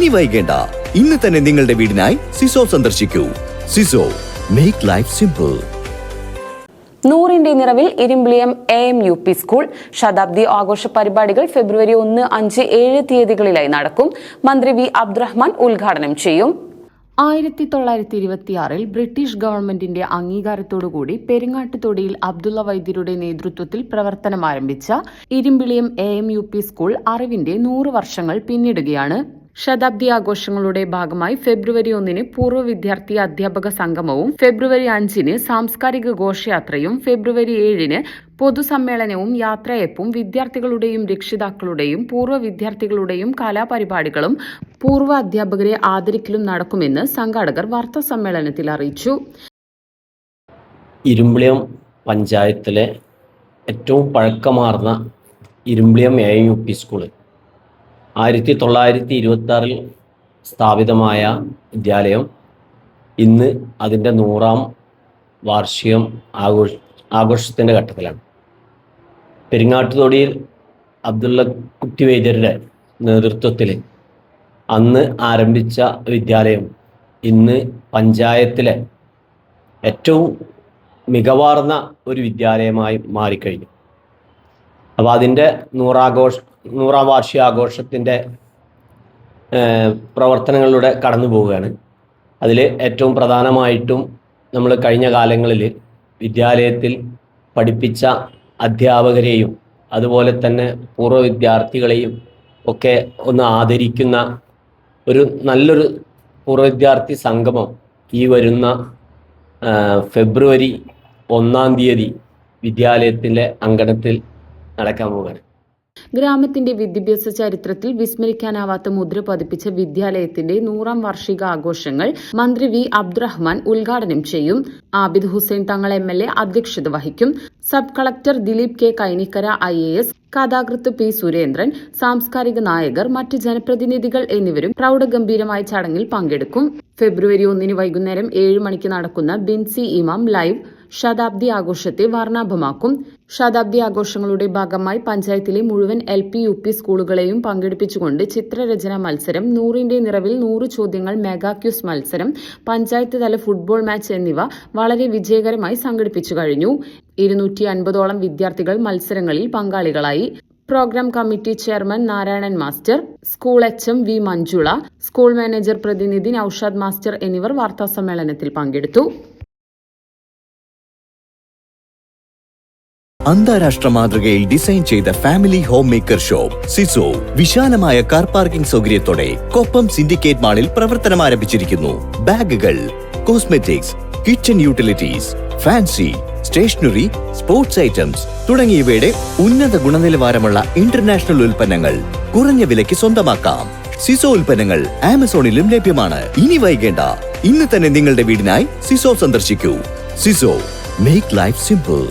ഇനി വൈകേണ്ട, ഇന്ന് തന്നെ നിങ്ങളുടെ വീടിനായി സിസോ സന്ദർശിക്കൂ. സിസോ, മേക്ക് ലൈഫ് സിമ്പിൾ. 100ന്റെ നിറവിൽ ഇരുമ്പിളിയം AMUP സ്കൂൾ ശതാബ്ദി ആഘോഷ പരിപാടികൾ ഫെബ്രുവരി 1, 5, 7 തീയതികളിലായി നടക്കും. മന്ത്രി വി അബ്ദുറഹ്മാൻ ഉദ്ഘാടനം ചെയ്യും. 1926 ബ്രിട്ടീഷ് ഗവൺമെന്റിന്റെ അംഗീകാരത്തോടുകൂടി പെരിങ്ങാട്ടുതൊടിയിൽ അബ്ദുള്ള വൈദ്യരുടെ നേതൃത്വത്തിൽ പ്രവർത്തനം ആരംഭിച്ച ഇരുമ്പിളിയം AMUP സ്കൂൾ അറിവിന്റെ 100 വർഷങ്ങൾ പിന്നിടുകയാണ്. ശതാബ്ദി ആഘോഷങ്ങളുടെ ഭാഗമായി ഫെബ്രുവരി 1 പൂർവ്വ വിദ്യാർത്ഥി അധ്യാപക സംഗമവും ഫെബ്രുവരി 5 സാംസ്കാരിക ഘോഷയാത്രയും ഫെബ്രുവരി 7 പൊതുസമ്മേളനവും യാത്രയപ്പും വിദ്യാർത്ഥികളുടെയും രക്ഷിതാക്കളുടെയും പൂർവ്വ വിദ്യാർത്ഥികളുടെയും കലാപരിപാടികളും പൂർവ്വ അധ്യാപകരെ ആദരിക്കലും നടക്കുമെന്ന് സംഘാടകർ വാർത്താസമ്മേളനത്തിൽ അറിയിച്ചു. ഇരുമ്പിളിയം പഞ്ചായത്തിലെ ഏറ്റവും പഴക്കമാർന്ന ഇരുമ്പിളിയം AMUP സ്കൂള് 1926 സ്ഥാപിതമായ വിദ്യാലയം ഇന്ന് അതിൻ്റെ 100ാം വാർഷികം ആഘോഷത്തിൻ്റെ ഘട്ടത്തിലാണ്. പെരിങ്ങാട്ടുതൊടിയിൽ അബ്ദുള്ള കുട്ടി വൈദ്യരുടെ നേതൃത്വത്തിൽ അന്ന് ആരംഭിച്ച വിദ്യാലയം ഇന്ന് പഞ്ചായത്തിലെ ഏറ്റവും മികവാർന്ന ഒരു വിദ്യാലയമായി മാറിക്കഴിഞ്ഞു. അപ്പോൾ അതിൻ്റെ 100ാം വാർഷികാഘോഷത്തിൻ്റെ പ്രവർത്തനങ്ങളിലൂടെ കടന്നു പോവുകയാണ്. അതിൽ ഏറ്റവും പ്രധാനമായിട്ടും നമ്മൾ കഴിഞ്ഞ കാലങ്ങളിൽ വിദ്യാലയത്തിൽ പഠിപ്പിച്ച അധ്യാപകരെയും അതുപോലെ തന്നെ പൂർവ്വ വിദ്യാർത്ഥികളെയും ഒക്കെ ഒന്ന് ആദരിക്കുന്ന ഒരു നല്ലൊരു പൂർവ്വ വിദ്യാർത്ഥി സംഗമം ഈ വരുന്ന ഫെബ്രുവരി 1-ാം തീയതി വിദ്യാലയത്തിൻ്റെ അങ്കണത്തിൽ നടക്കാൻ പോവുകയാണ്. ഗ്രാമത്തിന്റെ വിദ്യാഭ്യാസ ചരിത്രത്തിൽ വിസ്മരിക്കാനാവാത്ത മുദ്ര പതിപ്പിച്ച വിദ്യാലയത്തിന്റെ 100ാം വാർഷിക ആഘോഷങ്ങൾ മന്ത്രി വി അബ്ദുറഹ്മാൻ ഉദ്ഘാടനം ചെയ്യും. ആബിദ് ഹുസൈൻ തങ്ങൾ MLA അധ്യക്ഷത വഹിക്കും. Sub collector Dileep K. Kainikkara IAS, കഥാകൃത്ത് P. സുരേന്ദ്രൻ, സാംസ്കാരിക നായകർ, മറ്റ് ജനപ്രതിനിധികൾ എന്നിവരും പ്രൗഢഗംഭീരമായ ചടങ്ങിൽ പങ്കെടുക്കും. ഫെബ്രുവരി 1 വൈകുന്നേരം 7 മണിക്ക് നടക്കുന്ന ബിൻസി ഇമാം ലൈവ് ശതാബ്ദി ആഘോഷത്തെ വർണ്ണാഭമാക്കും. ശതാബ്ദി ആഘോഷങ്ങളുടെ ഭാഗമായി പഞ്ചായത്തിലെ മുഴുവൻ LP UP സ്കൂളുകളെയും പങ്കെടുപ്പിച്ചുകൊണ്ട് ചിത്രരചന മത്സരം, 100ന്റെ നിറവിൽ 100 ചോദ്യങ്ങൾ മെഗാ ക്യൂസ് മത്സരം, പഞ്ചായത്ത് തല ഫുട്ബോൾ മാച്ച് എന്നിവ വളരെ വിജയകരമായി സംഘടിപ്പിച്ചു കഴിഞ്ഞു. 250ഓളം വിദ്യാർത്ഥികൾ മത്സരങ്ങളിൽ പങ്കാളികളായി. Programme committee chairman Narayanan master, school HM V Manjula, school manager പ്രതിനിധി നൌഷാദ് മാസ്റ്റർ എന്നിവർ വാർത്താസമ്മേളനത്തിൽ പങ്കെടുത്തു. അന്താരാഷ്ട്ര മാതൃകയിൽ ഡിസൈൻ ചെയ്ത ഫാമിലി ഹോം മേക്കർ ഷോപ്പ് സിസോ വിശാലമായ കാർ പാർക്കിംഗ് സൗകര്യത്തോടെ കൊപ്പം സിൻഡിക്കേറ്റ് മാളിൽ പ്രവർത്തനം ആരംഭിച്ചിരിക്കുന്നു. ബാഗുകൾ, cosmetics, kitchen utilities, fancy, stationery, sports items തുടങ്ങിയവയുടെ ഉന്നത ഗുണനിലവാരമുള്ള ഇന്റർനാഷണൽ ഉൽപ്പന്നങ്ങൾ കുറഞ്ഞ വിലയ്ക്ക് സ്വന്തമാക്കാം. സിസോ ഉൽപ്പന്നങ്ങൾ ആമസോണിലും ലഭ്യമാണ്. ഇനി വൈകേണ്ട, ഇന്ന് തന്നെ നിങ്ങളുടെ വീടിനായി സിസോ സന്ദർശിക്കൂ. സിസോ, മേക്ക് ലൈഫ് സിമ്പിൾ.